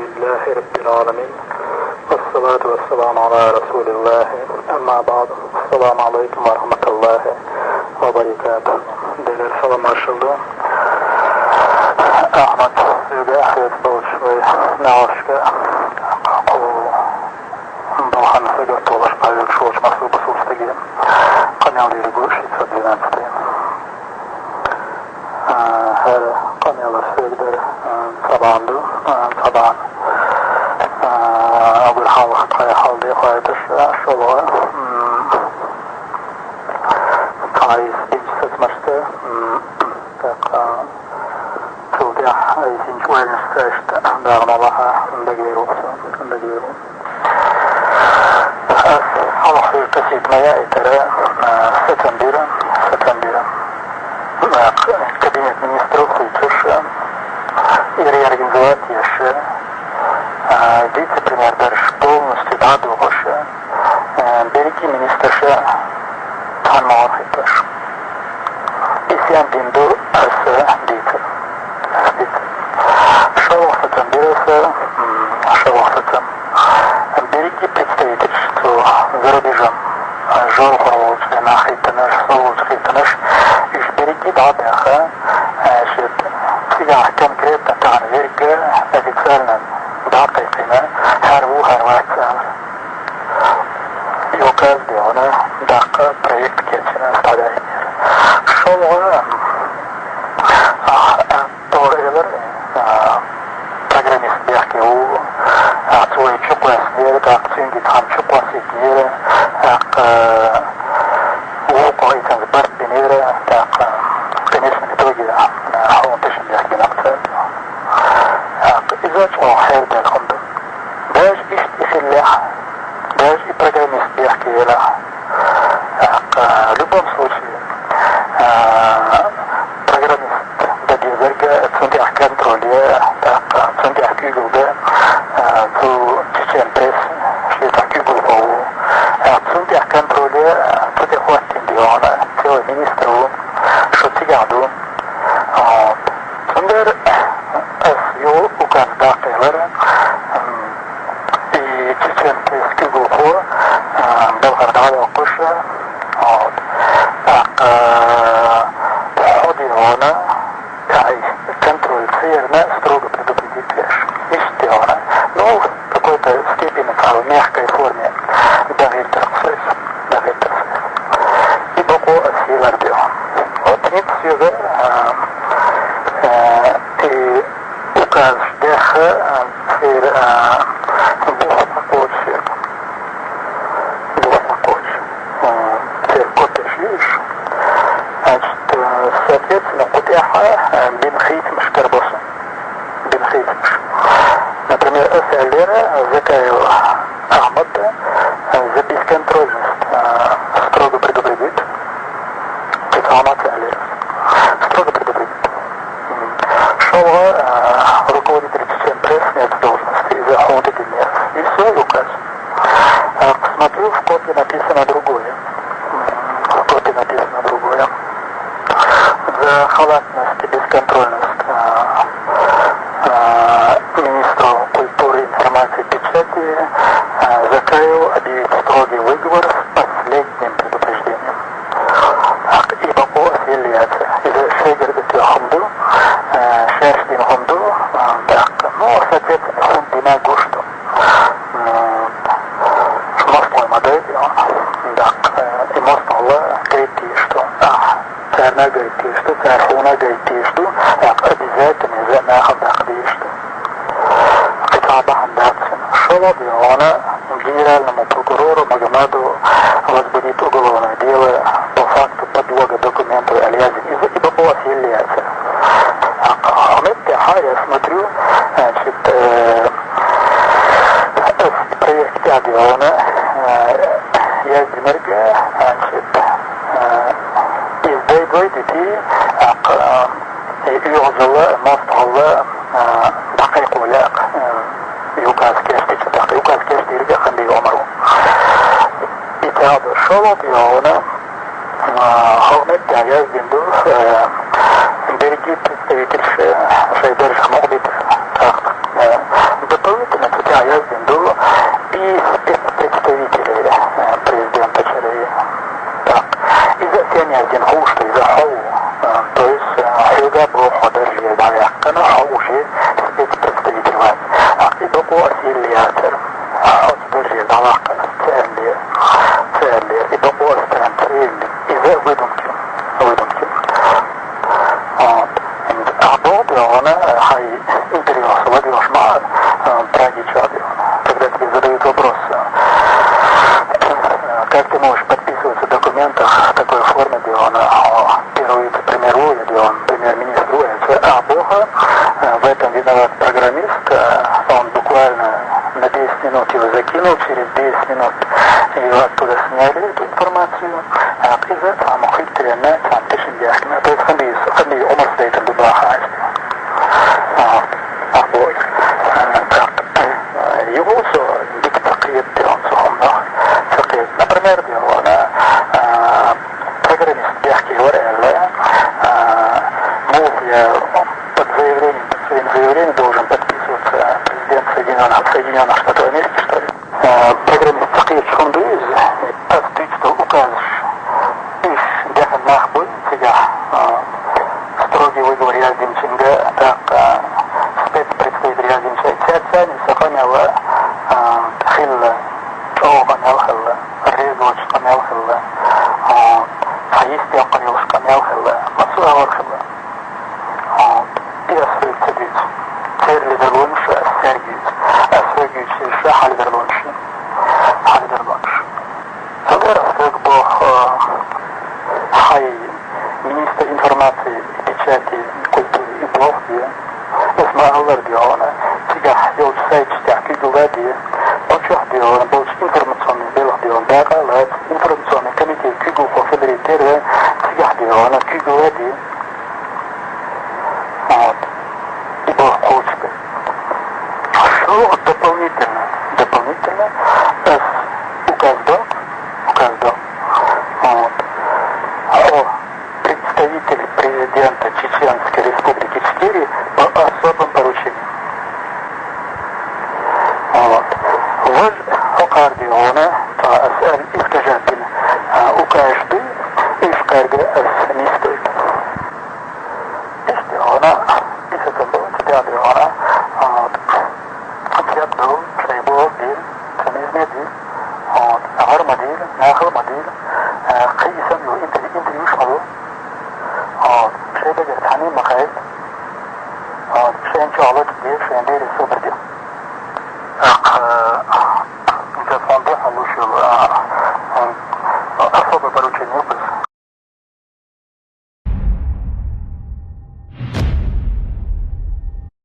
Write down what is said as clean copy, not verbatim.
لله رب العالمين والصلاة والسلام على رسول الله أما بعد. السلام عليكم ورحمة الله وبركاته. دليل سلام أرشلو أحمد سيدي أحيط بول شوي نعوشك دوحان سيدي طولش بايل شوش مصر بسوش تجيم قنيا ليرقوش يتصدينا فتين هذا قنيا لسيدي طبعا أول حال خطايا حال دي خواهد الشغل تعيس بيجسد مشتا توقع أيسين شوية نستاشت داغن الله ندقيرو الله خير تسيد مياه ترى ستنبيرا كابينة министров культуры или организовать вице-премьер даже полностью адугоша береги министрша танмархиташ исян бинду ас дит шалохтан береса береги представительство за рубежом жолхоровцы нахитанаш солучхитанаш иш береги дабяха سيجا конкретно тан верга официально датайкина харват юказ диона дака проект кетчина стадайнер шолга торлер программист бяхке у свой чуквас нер так цинги там чуквас нер у койтан барт нер так конечно в итоге هو انتشن بيحكي نقطة إذا جمعوا خير بالهم باش إسلاح باش إبراغراميست بيحكي له любом случае программист بدي زرقة تصندع كنترولية تصندع كيجل ده تو تشين بريس شيطة كيجل هو تصندع كنترولية تدي خوات تنديوانا تيوي مينيسترو شو تيجعدو Under SEO ukan daqilar i Chechen eski guhu بالغرداد وقشة حضي هنا تعيش كنترول سيرنا строго предупредить اشتي هنا но какой-то степени в мягкой форме دغير ترخصيص и بقو السيلر بيهم вот нет сюда ukaz deha für Бухмакоч Котешиш. Значит, соответственно, Кутяха Бенхит Мшкарбоса. Например, Эсалера Закаева Ахмада за бесконтрольность строго предупредит. Китамат Алера строго предупредит. Шоу руководитель Чечен пресс нет должности из-за хода дня. И все, указ. Посмотрю, в копии написано другое. За халатность и бесконтрольность министру культуры, информации и печати Закаеву объявить строгий выговор с последним предупреждением. И по аффилиации. Из-за шейгердати хунду, шерстин хунду, ну, соответственно, хундина гушту. Мостной модель, и мостного говорите, что царна говорите, что цархуна говорите, что обязательно за нахам говорите, что Китаба Хандаксин Шолоб Иона генеральному прокурору Магомеду возбудит уголовное дело по факту подлога документов Алиазин ибо по аффилиации. Я смотрю, значит, проект Адиона Яздимерга, значит, издейдой детей югзала, мостгала, дақиқуляк, югаз кештирге ханди омару. Итаады Шолоб Иона Хогмет Яздинду береги представительши Шайдер Шамогбит. Бытовый и представители президента Чили. Так. إذا كان يجن خوش إذا حو تويس حيوغا بو خدر جيدا كان حوشي سبيت представитель ван. إذا بو أسير لياتر خدر جيدا كان تسألي إذا بو أستران تريل إذا ويدمكم أنا هاي интерес владеешь мало трагедия. Когда тебе задают вопрос, как ты можешь подписываться в документах в такой форме, где он премьерует, где он премьер-министрует, а Бога в этом виноват программист, он буквально на 10 минут его закинул, через 10 минут его оттуда сняли, эту информацию, а из этого мухит тренна сам тишин яхна. То есть خلي عمر سيد البضاعة أبوي يوصل بتقييد ديونسهم تقييد например ديونا программист бяхки говорили мол я под своим заявлением должен подписываться президент Соединенных Штатов Америки, что ли. Программист тaqiyid шундуиз отстычто указываешь иш бяхан нахбой тебя строгий выговор Яздинчинга, так спецпредставитель Яздинча Цяцянин Саханява Хилла Чоуганял Хилла Резоч Канял Хилла Хаистия Канилш Канял Хилла Мацуавар Хилла и Асфельцевич Церли Дерлунша Сергиевич Асфельцевич Шаха Дерлунша Тогда Асфельцевич Бог Хай министр информации и печати, культуры и блоги, اسمها ديونا تجاه يوج سايت تحكي جوادي بوشح ديونا بوش انفورماسيون بيلغ ديونا باقالات انفورماسيون كميتي كيجو فوفيدريتير تجاه ديونا كيجو وادي يبقى قوش بي شو дополнительно с указдок представитель президента Чеченской Республики 4 по особым поручениям. وقال هنا فأسأل إفتجابين وكاشبي إفكارجة السنستويت إشتي هنا إستقلوا تدابي هنا تيابدو تريبو ديل تميزني ديل أغر مديل ناخر مديل قيسا يو انت يشملو شيء بجر تحنين مخايل شيء إن شاء الله تدير شيء دير السوبر ديل انت فانضح الوشي أصاب البروتين يبس